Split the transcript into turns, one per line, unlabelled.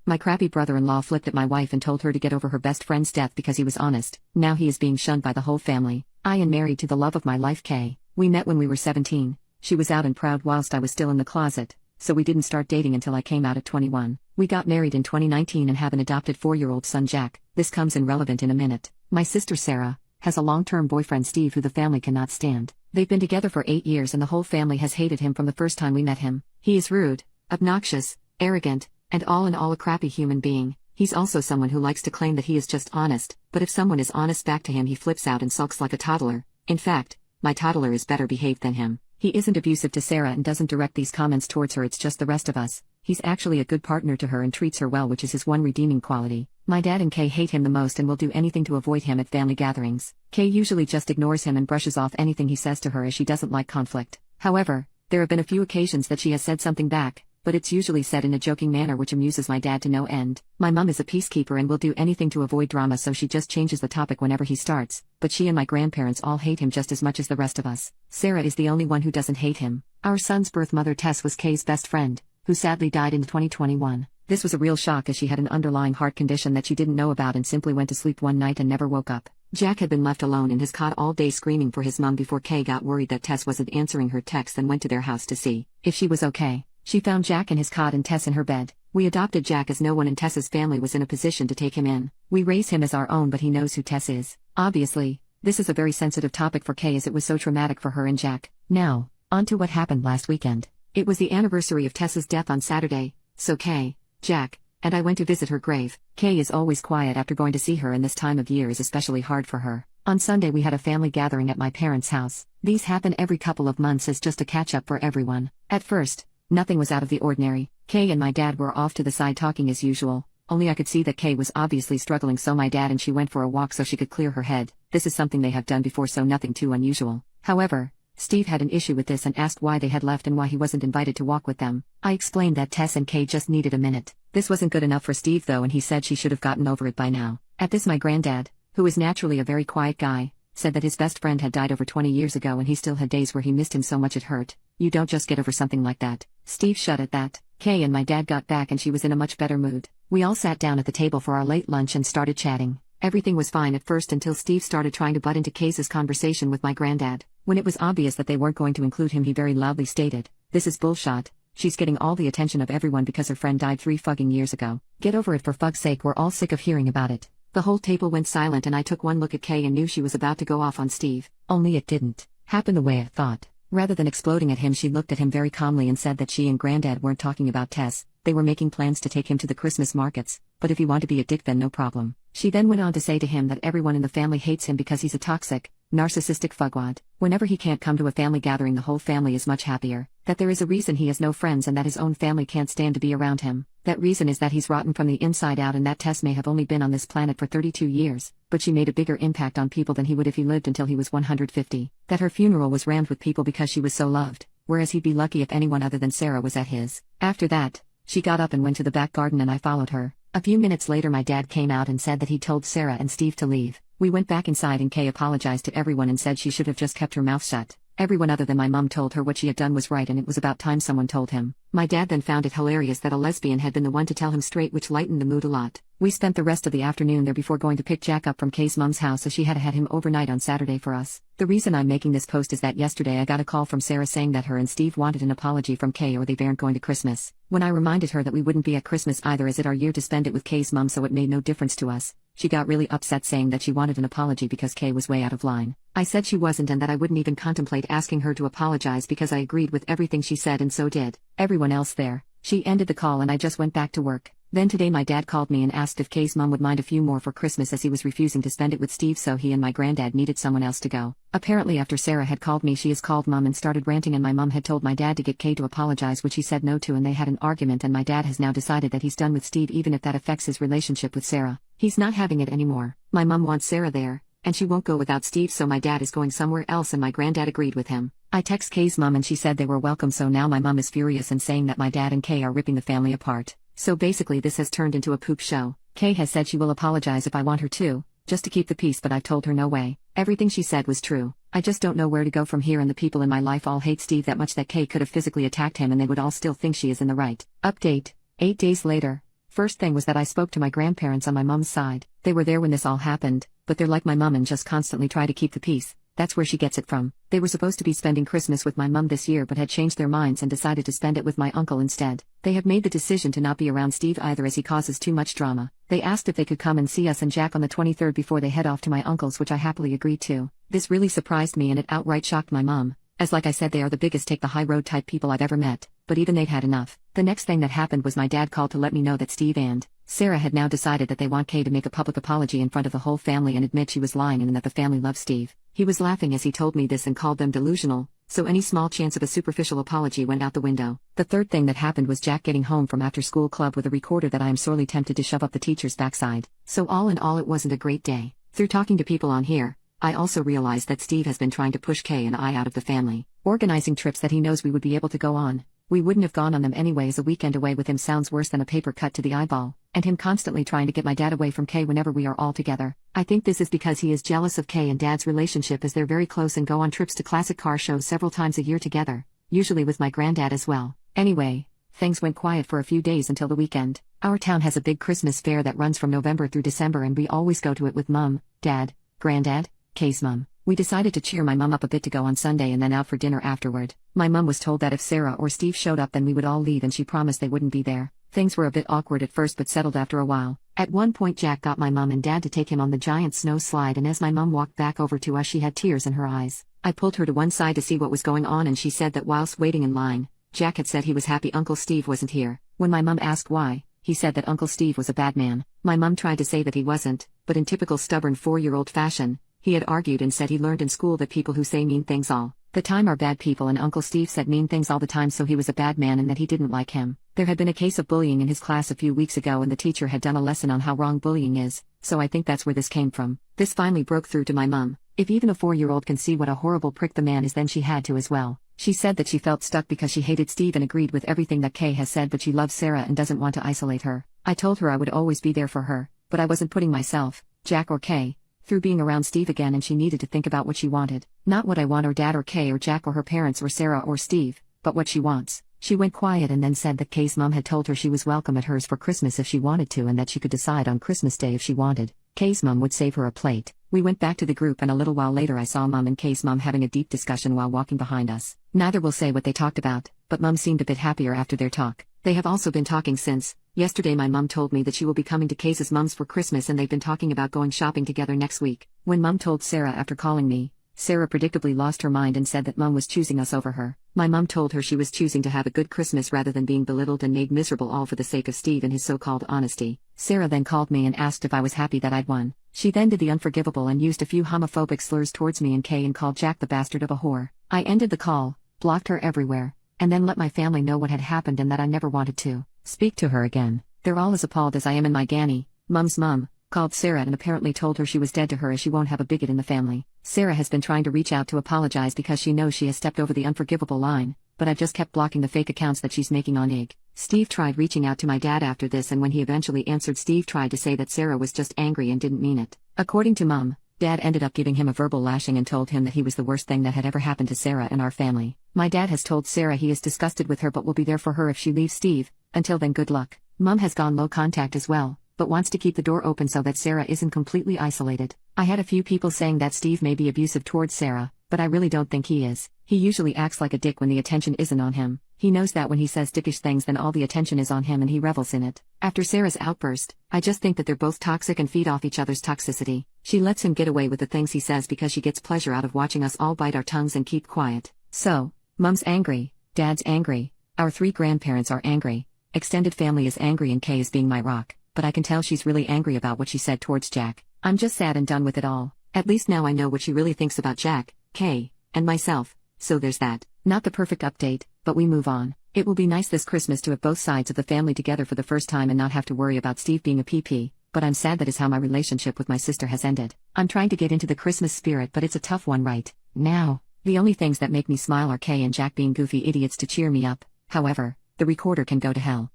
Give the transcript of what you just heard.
My crappy brother-in-law flipped at my wife and told her to get over her best friend's death because he was honest. Now he is being shunned by the whole family. I am married to the love of my life, Kay. We met when we were 17. She was out and proud whilst I was still in the closet, so we didn't start dating until I came out at 21. We got married in 2019 and have an adopted 4-year-old son, Jack. This comes in relevant in a minute. My sister Sarah has a long-term boyfriend, Steve, who the family cannot stand. They've been together for 8 years and the whole family has hated him from the first time we met him. He is rude, obnoxious, arrogant, and all in all a crappy human being. He's also someone who likes to claim that he is just honest, but if someone is honest back to him he flips out and sulks like a toddler. In fact, my toddler is better behaved than him. He isn't abusive to Sarah and doesn't direct these comments towards her, it's just the rest of us. He's actually a good partner to her and treats her well, which is his one redeeming quality. My dad and Kay hate him the most and will do anything to avoid him at family gatherings. Kay usually just ignores him and brushes off anything he says to her as she doesn't like conflict. However, there have been a few occasions that she has said something back, but it's usually said in a joking manner which amuses my dad to no end. My mom is a peacekeeper and will do anything to avoid drama, so she just changes the topic whenever he starts, but she and my grandparents all hate him just as much as the rest of us. Sarah is the only one who doesn't hate him. Our son's birth mother Tess was Kay's best friend, who sadly died in 2021. This was a real shock as she had an underlying heart condition that she didn't know about and simply went to sleep one night and never woke up. Jack had been left alone in his cot all day screaming for his mom before Kay got worried that Tess wasn't answering her texts and went to their house to see if she was okay. She found Jack in his cot and Tess in her bed. We adopted Jack as no one in Tess's family was in a position to take him in. We raise him as our own, but he knows who Tess is. Obviously, this is a very sensitive topic for Kay as it was so traumatic for her and Jack. Now, on to what happened last weekend. It was the anniversary of Tess's death on Saturday, so Kay, Jack, and I went to visit her grave. Kay is always quiet after going to see her, and this time of year is especially hard for her. On Sunday we had a family gathering at my parents' house. These happen every couple of months as just a catch-up for everyone. At first, nothing was out of the ordinary. Kay and my dad were off to the side talking as usual, only I could see that Kay was obviously struggling, so my dad and she went for a walk so she could clear her head. This is something they have done before, so nothing too unusual. However, Steve had an issue with this and asked why they had left and why he wasn't invited to walk with them. I explained that Tess and Kay just needed a minute. This wasn't good enough for Steve though, and he said she should have gotten over it by now. At this, my granddad, who is naturally a very quiet guy, said that his best friend had died over 20 years ago and he still had days where he missed him so much it hurt. You don't just get over something like that. Steve shut at that. Kay and my dad got back and she was in a much better mood. We all sat down at the table for our late lunch and started chatting. Everything was fine at first until Steve started trying to butt into Kay's conversation with my granddad. When it was obvious that they weren't going to include him, he very loudly stated, "This is bullshit. She's getting all the attention of everyone because her friend died 3 fucking years ago. Get over it for fuck's sake, we're all sick of hearing about it." The whole table went silent and I took one look at Kay and knew she was about to go off on Steve. Only it didn't happen the way I thought. Rather than exploding at him, she looked at him very calmly and said that she and Granddad weren't talking about Tess. They were making plans to take him to the Christmas markets, but if you want to be a dick then no problem. She then went on to say to him that everyone in the family hates him because he's a toxic, narcissistic fuckwad. Whenever he can't come to a family gathering the whole family is much happier. That there is a reason he has no friends and that his own family can't stand to be around him. That reason is that he's rotten from the inside out and that Tess may have only been on this planet for 32 years, but she made a bigger impact on people than he would if he lived until he was 150. That her funeral was rammed with people because she was so loved, whereas he'd be lucky if anyone other than Sarah was at his. After that, she got up and went to the back garden and I followed her. A few minutes later my dad came out and said that he told Sarah and Steve to leave. We went back inside and Kay apologized to everyone and said she should have just kept her mouth shut. Everyone other than my mom told her what she had done was right and it was about time someone told him. My dad then found it hilarious that a lesbian had been the one to tell him straight, which lightened the mood a lot. We spent the rest of the afternoon there before going to pick Jack up from Kay's mom's house, so she had had him overnight on Saturday for us. The reason I'm making this post is that yesterday I got a call from Sarah saying that her and Steve wanted an apology from Kay or they weren't going to Christmas. When I reminded her that we wouldn't be at Christmas either as it our year to spend it with Kay's mom, so it made no difference to us, she got really upset saying that she wanted an apology because Kay was way out of line. I said she wasn't and that I wouldn't even contemplate asking her to apologize because I agreed with everything she said and so did everyone else there. She ended the call and I just went back to work. Then today my dad called me and asked if Kay's mom would mind a few more for Christmas as he was refusing to spend it with Steve, so he and my granddad needed someone else to go. Apparently after Sarah had called me she has called mom and started ranting and my mom had told my dad to get Kay to apologize, which he said no to, and they had an argument and my dad has now decided that he's done with Steve even if that affects his relationship with Sarah. He's not having it anymore. My mom wants Sarah there, and she won't go without Steve, so my dad is going somewhere else and my granddad agreed with him. I text Kay's mom and she said they were welcome, so now my mom is furious and saying that my dad and Kay are ripping the family apart. So basically this has turned into a poop show. Kay has said she will apologize if I want her to, just to keep the peace, but I've told her no way. Everything she said was true. I just don't know where to go from here, and the people in my life all hate Steve that much that Kay could have physically attacked him and they would all still think she is in the right. Update: 8 days later. First thing was that I spoke to my grandparents on my mom's side. They were there when this all happened, but they're like my mom and just constantly try to keep the peace. That's where she gets it from. They were supposed to be spending Christmas with my mom this year but had changed their minds and decided to spend it with my uncle instead. They have made the decision to not be around Steve either as he causes too much drama. They asked if they could come and see us and Jack on the 23rd before they head off to my uncle's, which I happily agreed to. This really surprised me and it outright shocked my mom, as like I said they are the biggest take the high road type people I've ever met, but even they've had enough. The next thing that happened was my dad called to let me know that Steve and Sarah had now decided that they want Kay to make a public apology in front of the whole family and admit she was lying and that the family loves Steve. He was laughing as he told me this and called them delusional, so any small chance of a superficial apology went out the window. The third thing that happened was Jack getting home from after school club with a recorder that I am sorely tempted to shove up the teacher's backside. So all in all it wasn't a great day. Through talking to people on here, I also realized that Steve has been trying to push Kay and I out of the family, organizing trips that he knows we would be able to go on. We wouldn't have gone on them anyway as a weekend away with him sounds worse than a paper cut to the eyeball, and him constantly trying to get my dad away from Kay whenever we are all together. I think this is because he is jealous of Kay and Dad's relationship as they're very close and go on trips to classic car shows several times a year together, usually with my granddad as well. Anyway, things went quiet for a few days until the weekend. Our town has a big Christmas fair that runs from November through December and we always go to it with Mum, Dad, Granddad, Kay's mum. We decided to cheer my mum up a bit to go on Sunday and then out for dinner afterward. My mum was told that if Sarah or Steve showed up then we would all leave and she promised they wouldn't be there. Things were a bit awkward at first but settled after a while. At one point Jack got my mum and dad to take him on the giant snow slide and as my mum walked back over to us she had tears in her eyes. I pulled her to one side to see what was going on and she said that whilst waiting in line, Jack had said he was happy Uncle Steve wasn't here. When my mum asked why, he said that Uncle Steve was a bad man. My mum tried to say that he wasn't, but in typical stubborn 4-year-old fashion, he had argued and said he learned in school that people who say mean things all the time are bad people and Uncle Steve said mean things all the time so he was a bad man and that he didn't like him. There had been a case of bullying in his class a few weeks ago and the teacher had done a lesson on how wrong bullying is, so I think that's where this came from. This finally broke through to my mum. If even a 4-year-old can see what a horrible prick the man is then she had to as well. She said that she felt stuck because she hated Steve and agreed with everything that Kay has said but she loves Sarah and doesn't want to isolate her. I told her I would always be there for her, but I wasn't putting myself, Jack or Kay, through being around Steve again and she needed to think about what she wanted. Not what I want or Dad or Kay or Jack or her parents or Sarah or Steve, but what she wants. She went quiet and then said that Kay's mom had told her she was welcome at hers for Christmas if she wanted to and that she could decide on Christmas Day if she wanted. Kay's mom would save her a plate. We went back to the group and a little while later I saw Mom and Kay's mom having a deep discussion while walking behind us. Neither will say what they talked about, but Mom seemed a bit happier after their talk. They have also been talking since. Yesterday my mom told me that she will be coming to Kay's mom's for Christmas and they've been talking about going shopping together next week. When Mom told Sarah after calling me, Sarah predictably lost her mind and said that Mom was choosing us over her. My mom told her she was choosing to have a good Christmas rather than being belittled and made miserable all for the sake of Steve and his so-called honesty. Sarah then called me and asked if I was happy that I'd won. She then did the unforgivable and used a few homophobic slurs towards me and Kay and called Jack the bastard of a whore. I ended the call, blocked her everywhere, and then let my family know what had happened and that I never wanted to speak to her again. They're all as appalled as I am and my Ganny, Mum's mum, called Sarah and apparently told her she was dead to her as she won't have a bigot in the family. Sarah has been trying to reach out to apologize because she knows she has stepped over the unforgivable line, but I've just kept blocking the fake accounts that she's making on IG. Steve tried reaching out to my dad after this and when he eventually answered Steve tried to say that Sarah was just angry and didn't mean it. According to Mum, Dad ended up giving him a verbal lashing and told him that he was the worst thing that had ever happened to Sarah and our family. My dad has told Sarah he is disgusted with her but will be there for her if she leaves Steve. Until then, good luck. Mum has gone low contact as well, but wants to keep the door open so that Sarah isn't completely isolated. I had a few people saying that Steve may be abusive towards Sarah, but I really don't think he is. He usually acts like a dick when the attention isn't on him. He knows that when he says dickish things then all the attention is on him and he revels in it. After Sarah's outburst, I just think that they're both toxic and feed off each other's toxicity. She lets him get away with the things he says because she gets pleasure out of watching us all bite our tongues and keep quiet. So, Mum's angry, Dad's angry, our 3 grandparents are angry, extended family is angry and Kay is being my rock, but I can tell she's really angry about what she said towards Jack. I'm just sad and done with it all. At least now I know what she really thinks about Jack, Kay, and myself, so there's that. Not the perfect update, but we move on. It will be nice this Christmas to have both sides of the family together for the first time and not have to worry about Steve being a PP, but I'm sad that is how my relationship with my sister has ended. I'm trying to get into the Christmas spirit but it's a tough one right now. The only things that make me smile are Kay and Jack being goofy idiots to cheer me up. However, the recorder can go to hell.